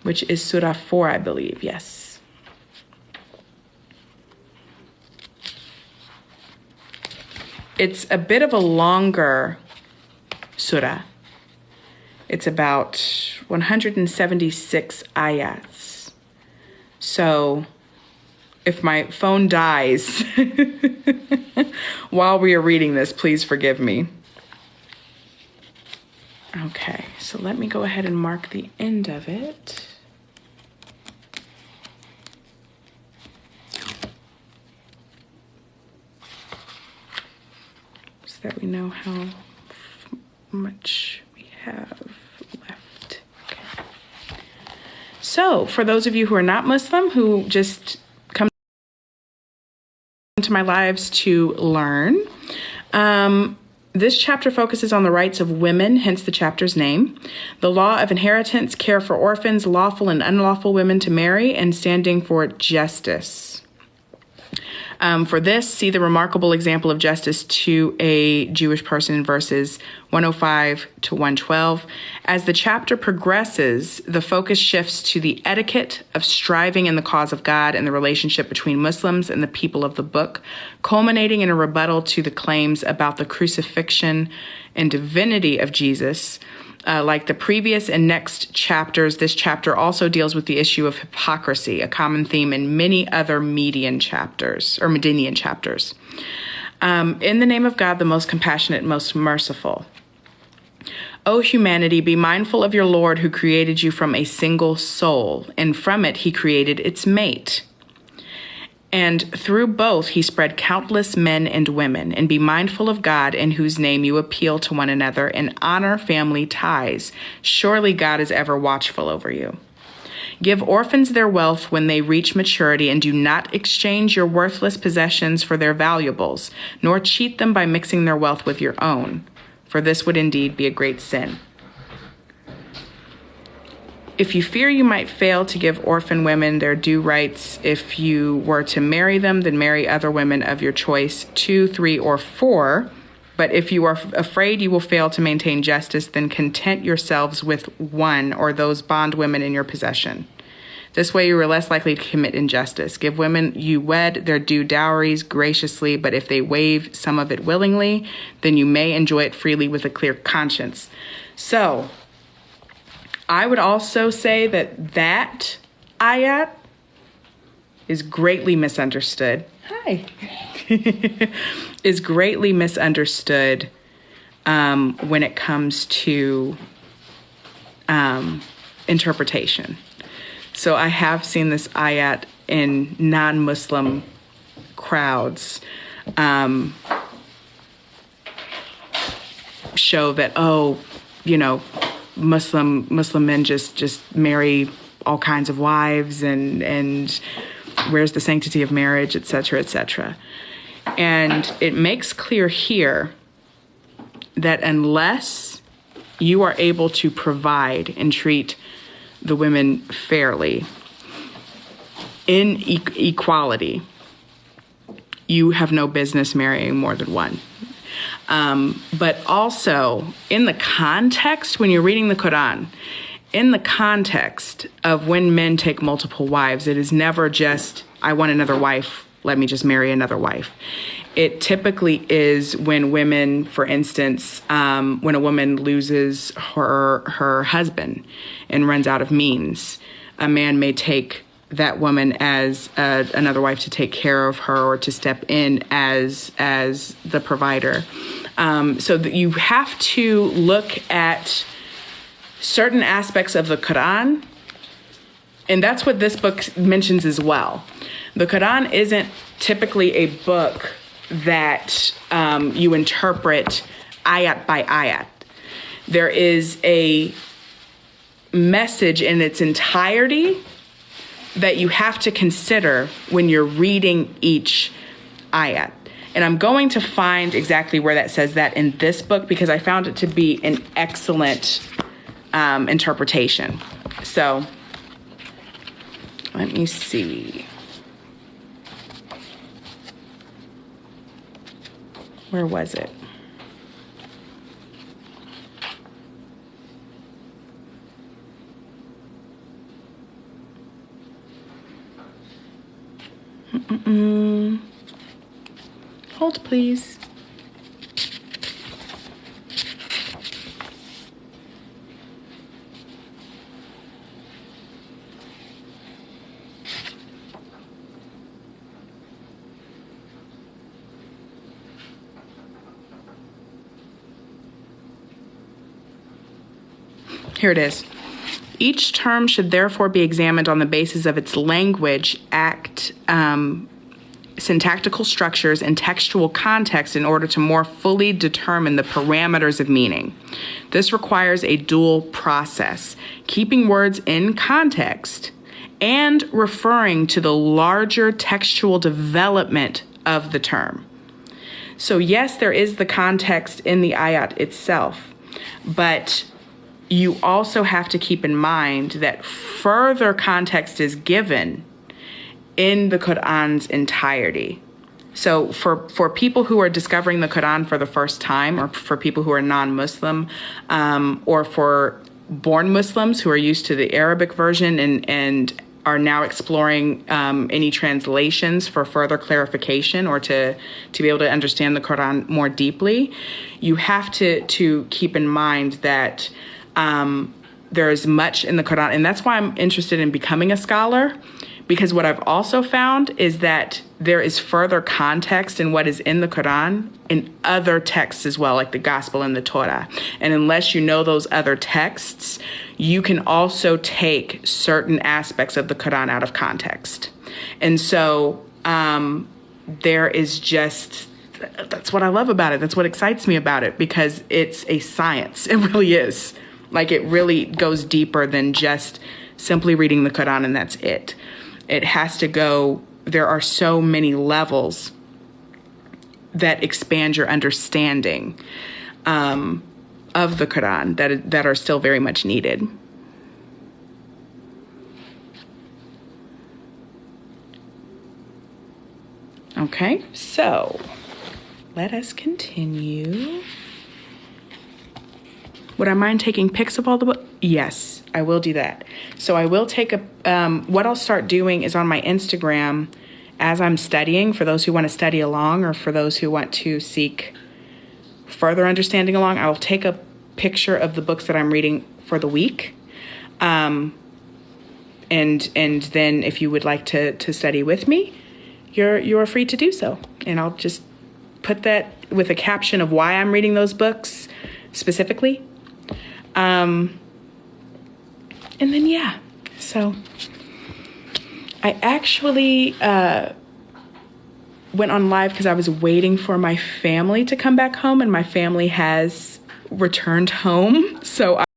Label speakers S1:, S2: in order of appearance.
S1: which is Surah 4, I believe. Yes. It's a bit of a longer surah. It's about 176 ayats. So if my phone dies while we are reading this, please forgive me. Okay, so let me go ahead and mark the end of it. So that we know how much we have left. Okay. So for those of you who are not Muslim, who just come to my lives to learn, this chapter focuses on the rights of women, hence the chapter's name, the law of inheritance, care for orphans, lawful and unlawful women to marry, and standing for justice. For this, see the remarkable example of justice to a Jewish person in verses 105 to 112. As the chapter progresses, the focus shifts to the etiquette of striving in the cause of God and the relationship between Muslims and the people of the book, culminating in a rebuttal to the claims about the crucifixion and divinity of Jesus. Like the previous and next chapters, this chapter also deals with the issue of hypocrisy, a common theme in many other Median chapters. In the name of God, the most compassionate, most merciful. O humanity, be mindful of your Lord who created you from a single soul, and from it he created its mate. And through both he spread countless men and women, and be mindful of God in whose name you appeal to one another and honor family ties. Surely God is ever watchful over you. Give orphans their wealth when they reach maturity, and do not exchange your worthless possessions for their valuables, nor cheat them by mixing their wealth with your own, for this would indeed be a great sin. If you fear you might fail to give orphan women their due rights, if you were to marry them, then marry other women of your choice, 2, 3, or 4. But if you are afraid you will fail to maintain justice, then content yourselves with 1 or those bondwomen in your possession. This way you are less likely to commit injustice. Give women you wed their due dowries graciously, but if they waive some of it willingly, then you may enjoy it freely with a clear conscience. So I would also say that ayat is greatly misunderstood. Hi. Is greatly misunderstood when it comes to interpretation. So I have seen this ayat in non-Muslim crowds show that, Muslim men just marry all kinds of wives and where's the sanctity of marriage, et cetera, et cetera. And it makes clear here that unless you are able to provide and treat the women fairly, in equality, you have no business marrying more than one. But also in the context, when you're reading the Quran, in the context of when men take multiple wives, it is never just, I want another wife, let me just marry another wife. It typically is when women, for instance, when a woman loses her husband and runs out of means, a man may take that woman as another wife to take care of her or to step in as the provider. So that you have to look at certain aspects of the Quran, and that's what this book mentions as well. The Quran isn't typically a book that you interpret ayat by ayat. There is a message in its entirety that you have to consider when you're reading each ayat. And I'm going to find exactly where that says that in this book because I found it to be an excellent interpretation. So let me see. Where was it? Hold, please. Here it is. Each term should therefore be examined on the basis of its language, syntactical structures, and textual context in order to more fully determine the parameters of meaning. This requires a dual process, keeping words in context and referring to the larger textual development of the term. So yes, there is the context in the ayat itself, but you also have to keep in mind that further context is given in the Quran's entirety. So for people who are discovering the Quran for the first time, or for people who are non-Muslim, or for born Muslims who are used to the Arabic version and are now exploring any translations for further clarification or to be able to understand the Quran more deeply, you have to keep in mind that there is much in the Quran, and that's why I'm interested in becoming a scholar, because what I've also found is that there is further context in what is in the Quran in other texts as well, like the Gospel and the Torah. And unless you know those other texts, you can also take certain aspects of the Quran out of context. And so there is just, that's what I love about it. That's what excites me about it, because it's a science. It really is. Like, it really goes deeper than just simply reading the Quran and that's it. It has to go, there are so many levels that expand your understanding of the Quran that are still very much needed. Okay, so let us continue. Would I mind taking pics of all the books? Yes, I will do that. So I will take what I'll start doing is on my Instagram as I'm studying, for those who want to study along or for those who want to seek further understanding along, I will take a picture of the books that I'm reading for the week. And then if you would like to study with me, you're free to do so. And I'll just put that with a caption of why I'm reading those books specifically. And then, yeah, so I actually went on live because I was waiting for my family to come back home, and my family has returned home. So